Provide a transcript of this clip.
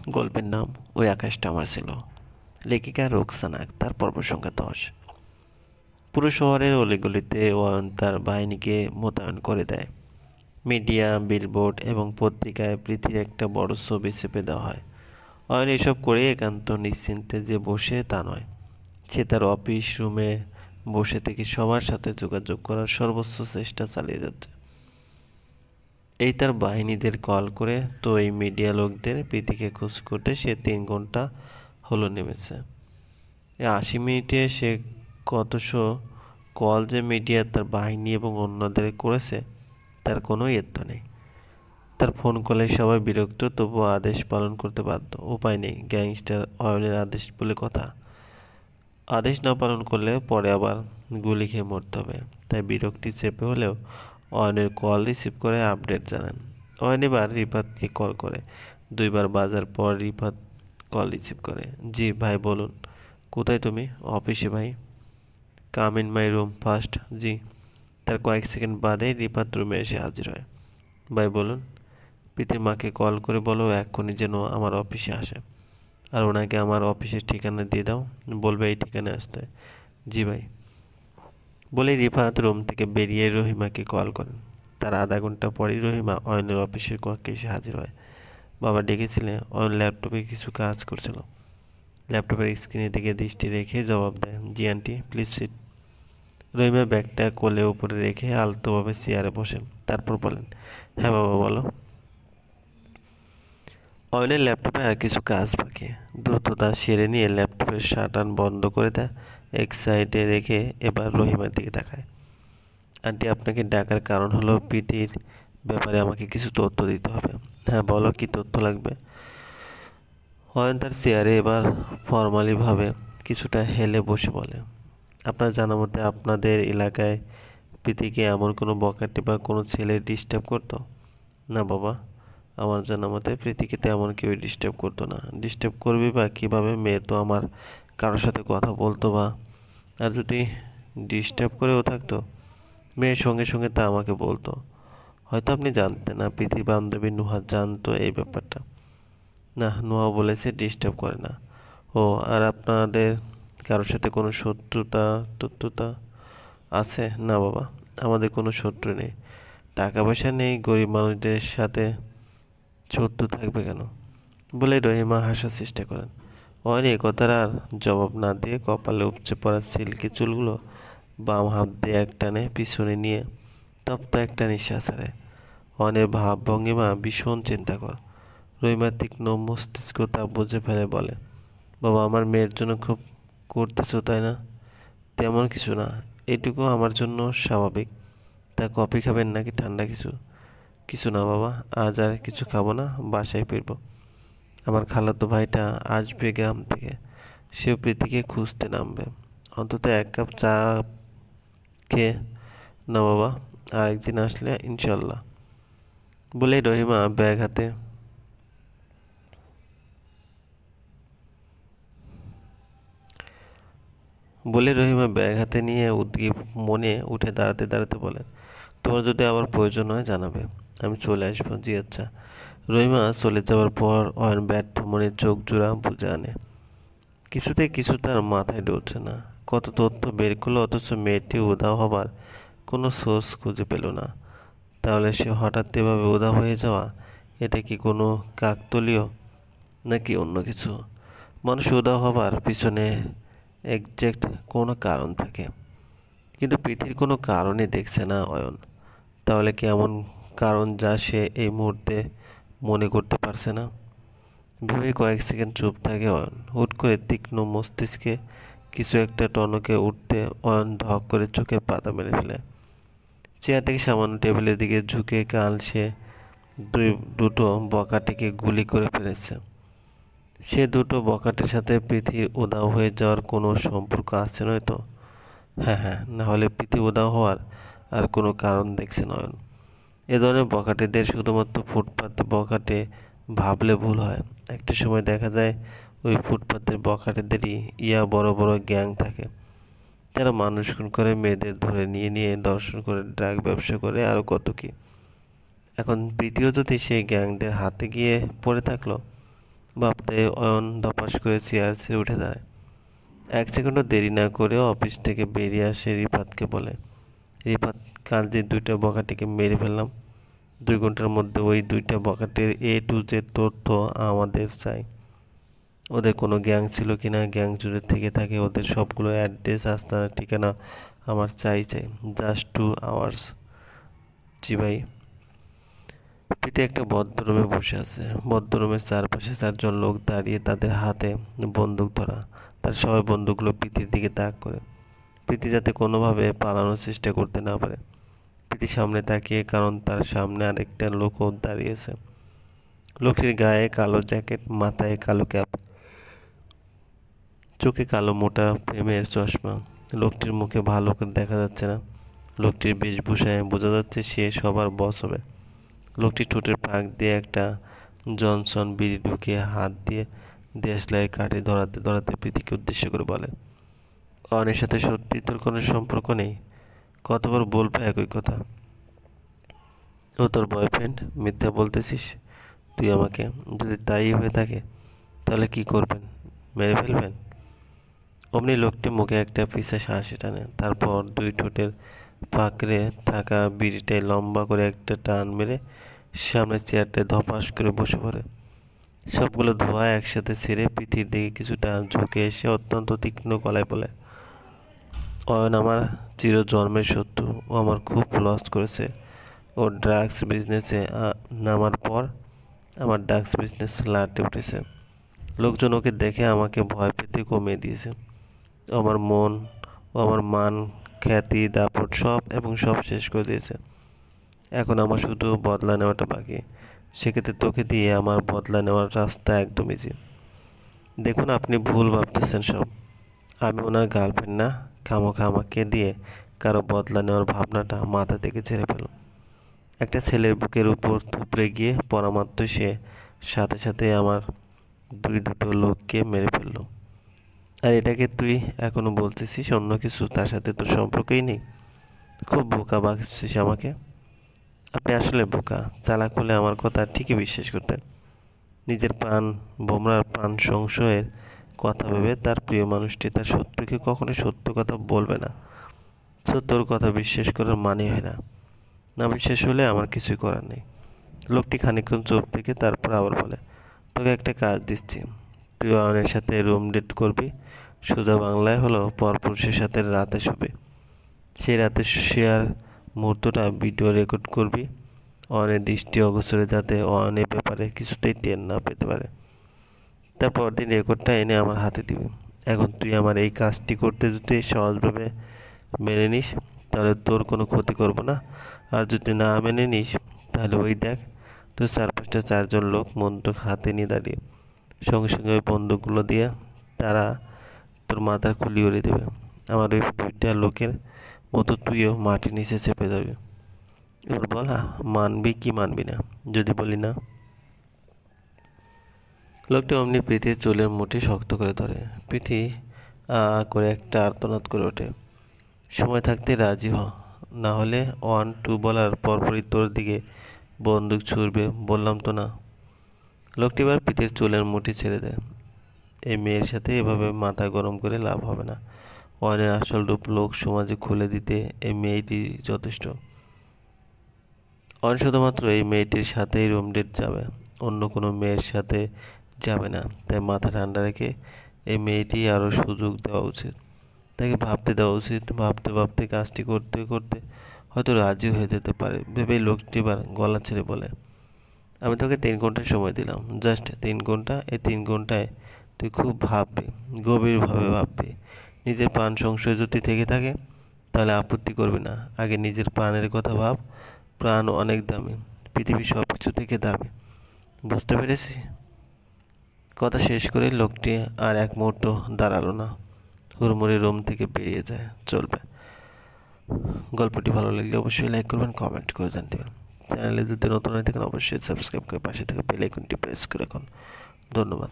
গল্পের নাম ওই আকাশটা আমার ছিল। লেখিকা রোকসানা আক্তার। পর্ব সংখ্যা 10। পুরো শহরের অলিগলিতে অয়ন তার বাহিনীকে মোতায়েন করে দেয়। মিডিয়া, বিলবোর্ড এবং পত্রিকায় পৃথিবীর একটা বড় ছবি চেপে দেওয়া হয়। অয়ন এসব করে একান্ত নিশ্চিন্তে যে বসে তা নয়। সে তার অফিস রুমে বসে থেকে সবার সাথে যোগাযোগ করার সর্বোচ্চ চেষ্টা চালিয়ে যাচ্ছে। এই তার বাহিনীদের কল করে তো এই মিডিয়া লোকদের প্রীতিকে খোঁজ করতে সে 3 ঘন্টা হলো নেমেছে। এই 80 মিনিটে সে কতশো কল যে মিডিয়া তার বাহিনী এবং অন্যদের করেছে তার কোনো ইয়ত্তা নেই। তার ফোন কলে সবাই বিরক্ত, তবুও আদেশ পালন করতে বাধ্য। উপায় নেই, গ্যাংস্টার অয়নের আদেশ বলে কথা। আদেশ না পালন করলে পরে আবার গুলি খেয়ে মরতে হবে। তাই বিরক্তি চেপে হলেও অয়নের কল রিসিভ করে আপডেট জানান। অয়ন এবার রিফাতকে কল করে। 2বার বাজার পর রিফাত কল রিসিভ করে। জি ভাই বলুন। কোথায় তুমি? অফিসে ভাই। Come in my room first. জি। তার কয়েক সেকেন্ড বাদে রিফাত রুমে এসে হাজির হয়। ভাই বলুন। প্রীতির মাকে কল করে বলো এক্ষুনি যেন আমার অফিসে আসে, আর ওনাকে আমার অফিসের ঠিকানা দিয়ে দাও, বলবে এই ঠিকানায় আসতে। জি ভাই। বলে রিফাত রুম থেকে বেরিয়ে রহিমাকে কল করেন। তার আধা ঘন্টা পরেই রহিমা অয়নের অফিসের কক্ষে এসে হাজির হয়। বাবা ডেকেছিলে? অয়ন ল্যাপটপে কিছু কাজ করছিল। ল্যাপটপের স্ক্রিনের দিকে দৃষ্টি রেখে জবাব দেয়, জি আন্টি, প্লিজ সিট। রহিমা ব্যাগটা কোলে উপরে রেখে আলতোভাবে চেয়ারে বসেন। তারপর বলেন, হ্যাঁ বাবা বলো। অয়নের ল্যাপটপে আর কিছু কাজ বাকি। দ্রুত তা সেরে নিয়ে ল্যাপটপের শাটার বন্ধ করে দেয়। এক সাইডে রেখে এবার রহিমার দিকে তাকায়। আন্টি, আপনাকে ডাকার কারণ হলো প্রীতির ব্যাপারে আমাকে কিছু তথ্য দিতে হবে। হ্যাঁ বলো, কি তথ্য লাগবে? অয়ন তার চেয়ারে এবার ফর্মালিভাবে কিছুটা হেলে বসে বলে, আপনার জানা মতে আপনাদের এলাকায় প্রীতিকে এমন কোনো বখাটে বা কোনো ছেলে ডিস্টার্ব করতো? না বাবা, আমার জানা মতে প্রীতিকে তেমন কেউ ডিস্টার্ব করতো না। ডিস্টার্ব করবে বা কীভাবে? মেয়ে তো আমার কারোর সাথে কথা বলতো বা, আর যদি ডিস্টার্ব করেও থাকতো মেয়ের সঙ্গে সঙ্গে তা আমাকে বলতো। হয়তো আপনি জানতেন না, প্রীতির বান্ধবী নুহা জানতো এই ব্যাপারটা। না, নুহা বলেছে ডিস্টার্ব করে না। ও, আর আপনাদের কারোর সাথে কোনো টুত্রতা আছে? না বাবা, আমাদের কোনো শত্রু নেই। টাকা পয়সা নেই, গরিব মানুষদের সাথে শত্রু থাকবে কেন? বলে রহিমা হাসার চেষ্টা করেন। অয়ন এ কথার আর জবাব না দিয়ে কপালে উপচে পড়া সিল্কি চুলগুলো বাম হাত দিয়ে এক টানে পিছনে নিয়ে তপ্ত একটা নিঃশ্বাস ছাড়ে। অয়নের ভাব ভঙ্গিমা ভীষণ চিন্তাকর। রহিমা তীক্ষ্ণ মস্তিষ্ক তা বুঝে ফেলে বলে, বাবা আমার মেয়ের জন্য খুব করতেছো তাই না? তেমন কিছু না, এইটুকু আমার জন্য স্বাভাবিক। তা কফি খাবেন নাকি ঠান্ডা কিছু? কিছু না বাবা, আজ আর কিছু খাবো না, বাসায় ফিরবো। আমার খালাতো ভাইটা আসবে গ্রাম থেকে, সেও প্রীতিকে খুঁজতে নামবে। অন্তত 1 কাপ চা খেয়ে না বাবা, আরেকদিন আসলে ইনশাল্লাহ। বলেই রহিমা ব্যাগ হাতে নিয়ে উদ্গ্রীব মনে উঠে দাঁড়াতে দাঁড়াতে বলেন, তোমার যদি আবার প্রয়োজন হয় জানাবে, আমি চলে আসবো। জি আচ্ছা। রহিমা চলে যাওয়ার পর অয়ন ব্যর্থ মনে চোখ জোড়া বুঝে আনে। কিছুতে কিছু তার মাথায় ঢুকছে না। কত তথ্য বের করলো, অথচ মেয়েটি উধাও হবার কোনো সোর্স খুঁজে পেল না। তাহলে সে হঠাৎ এভাবে উধাও হয়ে যাওয়া, এটা কি কোনো কাকতালীয় নাকি অন্য কিছু? মানুষ উধাও হবার পিছনে একজ্যাক্ট কোনো কারণ থাকে, কিন্তু পৃথিবীর কোনো কারণই দেখছে না অয়ন। তাহলে কি এমন কারণ যা সে এই মুহূর্তে মনে করতে পারছে না? ভেবে কয়েক সেকেন্ড চুপ থাকে অয়ন। হুট করে তীক্ষ্ণ মস্তিষ্কে কিছু একটা টনকে উঠতে অয়ন ধক করে চোখের পাতা মেলে ফেলে। চেয়ার থেকে সামান্য টেবিলের দিকে ঝুঁকে কাল সে দুটো বকাটেকে গুলি করে ফেলেছে। সে দুটো বকাটের সাথে পৃথিবীর উধাও হয়ে যাওয়ার কোনো সম্পর্ক আছে নয়তো? হ্যাঁ হ্যাঁ, না হলে পৃথিবী উধাও হওয়ার আর কোনো কারণ দেখছে নয়ন। এ ধরনের বখাটেদের শুধুমাত্র ফুটপাতে বখাটে ভাবলে ভুল হয়। একটা সময় দেখা যায় ওই ফুটপাতের বখাটেদেরই বড় বড় গ্যাং থাকে। তারা মানুষ খুন করে, মেয়েদের ধরে নিয়ে নিয়ে ধর্ষণ করে, ড্রাগ ব্যবসা করে, আরও কত কি। এখন প্রীতিও যদি সেই গ্যাংদের হাতে গিয়ে পড়ে থাকলো, ভাবতে অয়ন ধপাস করে চেয়ার ছেড়ে উঠে দাঁড়ায়। 1 সেকেন্ডও দেরি না করে অফিস থেকে বেরিয়ে আসে রিফাতকে বলে, রিফাত, কাল যে 2টা বখাটেকে মেরে ফেললাম, 2 ঘন্টার মধ্যে ওই 2টা বখাটের A to Z তথ্য আমাদের চাই। ওদের কোনো গ্যাং ছিল কিনা, গ্যাং জুড়ে থেকে থাকে ওদের সবগুলো অ্যাড্রেস, আস্তানা, ঠিকানা আমার চাই। Just 2 hours. জি ভাই। প্রীতি একটা বদ্ধ রুমে বসে আছে। বদ্ধ রুমের চারপাশে 4জন লোক দাঁড়িয়ে, তাদের হাতে বন্দুক ধরা। তার সবাই বন্দুকগুলো প্রীতির দিকে তাক করে, প্রীতি যাতে কোনোভাবে পালানোর চেষ্টা করতে না পারে। প্রীতি সামনে তাকিয়ে, কারণ তার সামনে আরেকটা লোকও দাঁড়িয়েছে। লোকটির গায়ে কালো জ্যাকেট, মাথায় কালো ক্যাপ, চোখে কালো মোটা ফ্রেমের চশমা। লোকটির মুখে ভালো করে দেখা যাচ্ছে না। লোকটির বেশভূষায় বোঝা যাচ্ছে সে সবার বস হবে। লোকটি ঠোঁটের ফাঁক দিয়ে একটা জনসন বিড়ি ঢুকিয়ে হাত দিয়ে দেশলাই কাঠে ধরাতে ধরাতে প্রীতিকে উদ্দেশ্য করে বলে, অয়নের সাথে সত্যি তোর কোনো সম্পর্ক নেই? কতবার বলবে একই কথা? ও তোর বয়ফ্রেন্ড? মিথ্যা বলতেছিস তুই আমাকে। যদি তাই হয়ে থাকে তাহলে কি করবেন? মেরে ফেলবেন? অমনি লোকটি মুখে একটা পিশাচ হাসি টানে, তারপর 2 ঠোঁটের ফাঁকরে থাকা বিড়িটায় লম্বা করে একটা টান মেরে সামনের চেয়ারটায় ধপাস করে বসে পড়ে। সবগুলো ধোঁয়া একসাথে ছেড়ে পৃথিবীর দিকে কিছুটা ঝুঁকে এসে অত্যন্ত তীক্ষ্ণ গলায় বলে, অয়ন আমার চিরজন্মের শত্রু। ও আমার খুব লস করেছে। ও ড্রাগস বিজনেসে নামার পর আমার ড্রাগস বিজনেস লাটে উঠেছে। লোকজন ওকে দেখে আমাকে ভয় পেতে কমিয়ে দিয়েছে। ও আমার মন, ও আমার মান, খ্যাতি, দাপট সব শেষ করে দিয়েছে। এখন আমার শুধু বদলা নেওয়াটা বাকি। সেক্ষেত্রে তোকে দিয়ে আমার বদলা নেওয়ার রাস্তা একদম ইজি। দেখুন, আপনি ভুল ভাবতেছেন সব। আমি ওনার গার্লফ্রেন্ড না। খামোখা আমাকে দিয়ে কারো বদলা নেওয়ার ভাবনাটা মাথা থেকে ঝেড়ে ফেলো। একটা ছেলের বুকের উপর থুপড়ে গিয়ে পরামাত্র সে সাথে সাথে আমার দুটো লোককে মেরে ফেললো। আর এটাকে তুই এখনো বলতেছিস অন্য কিছু? তার সাথে তোর সম্পর্কই নেই। খুব বোকা ভাবছিস আমাকে। আপনি আসলে বোকা। চালাক হলে আমার কথা ঠিকই বিশ্বাস করতেন। নিজের ভোমরার প্রাণ সংশয়ের কথা ভেবে তার প্রিয় মানুষটি তার শত্রুকে কখনোই সত্য কথা বলবে না। সত্যর কথা বিশ্বাস করার মানে হয় না। না বিশ্বাস হলে আমার কিছুই করার নেই। লোকটি খানিকক্ষণ চুপ থেকে তারপর আবার বলে, তোকে একটা কাজ দিচ্ছি। তুই অয়নের সাথে রুম ডেট করবি। সোজা বাংলায় হলো পরপুরুষের সাথে রাতে শুবি। সেই রাতে শেয়ার মুহূর্তটা ভিডিও রেকর্ড করবি, অয়নের দৃষ্টি অগোচরে, যাতে অয়নের ব্যাপারে কিছুতেই টের না পেতে পারে। তারপর দিন রেকর্ডটা এনে আমার হাতে দিবি। এখন তুই আমার এই কাজটি করতে যদি সহজভাবে মেনে নিস তাহলে তোর কোনো ক্ষতি করব না। আর যদি না মেনে নিস তাহলে ওই দেখ, তোর 4-5টা লোক বন্দুক হাতে নিয়ে দাঁড়িয়ে, সঙ্গে সঙ্গে ওই বন্দুকগুলো দিয়ে তারা তোর মাথার খুলি উড়িয়ে দেবে। আমার ওই 2টা লোকের মতো তুইও মাটির নিচে চেপে যাবি। এবার বল, মানবি কি মানবি না? যদি বলি না? লোকটি অমনি প্রীতির চুলের মুঠি শক্ত করে ধরে। প্রীতি করে একটা আর্তনাদ করে ওঠে। সময় থাকতে রাজি হ, না হলে 1-2 বলার পরপরই তোর দিকে বন্দুক ছুড়বে, বললাম তো না? লোকটি এবার প্রীতির চুলের মুঠি ছেড়ে দেয়। এই মেয়ের সাথে এভাবে মাথা গরম করে লাভ হবে না। অয়নের আসল রূপ লোক সমাজে খুলে দিতে এই মেয়েটি যথেষ্ট। অয়ন শুধুমাত্র এই মেয়েটির সাথেই রুম ডেট যাবে, অন্য কোনো মেয়ের সাথে যাবে না। তাই মাথা ঠান্ডা রেখে এই মেয়েটি আরও সুযোগ দেওয়া উচিত। তাকে ভাবতে দেওয়া উচিত। ভাবতে ভাবতে কাজটি করতে করতে হয়তো রাজি হয়ে যেতে পারে ভেবেই লোকটি এবার গলা ছেড়ে বলে, আমি তোকে 3 ঘন্টা সময় দিলাম, জাস্ট 3 ঘন্টা। এই 3 ঘন্টায় তুই খুব ভাববি, গভীরভাবে ভাববি। নিজের প্রাণ সংশয় যদি থেকে থাকে তাহলে আপত্তি করবি না। আগে নিজের প্রাণের কথা ভাব। প্রাণ অনেক দামি, পৃথিবীর সব কিছু থেকে দামি। বুঝতে পেরেছি? কথা শেষ করে লোকটি আর এক মুহূর্ত দাঁড়ালো না, হুড়মুড়ি রুম থেকে বেরিয়ে যায়। চলবে। গল্পটি ভালো লাগলে অবশ্যই লাইক করবেন, কমেন্ট করে জানবেন। চ্যানেলে যদি নতুন হয়ে থাকেন অবশ্যই সাবস্ক্রাইব করে পাশে থাকা বেল আইকনটি প্রেস করে রাখুন। ধন্যবাদ।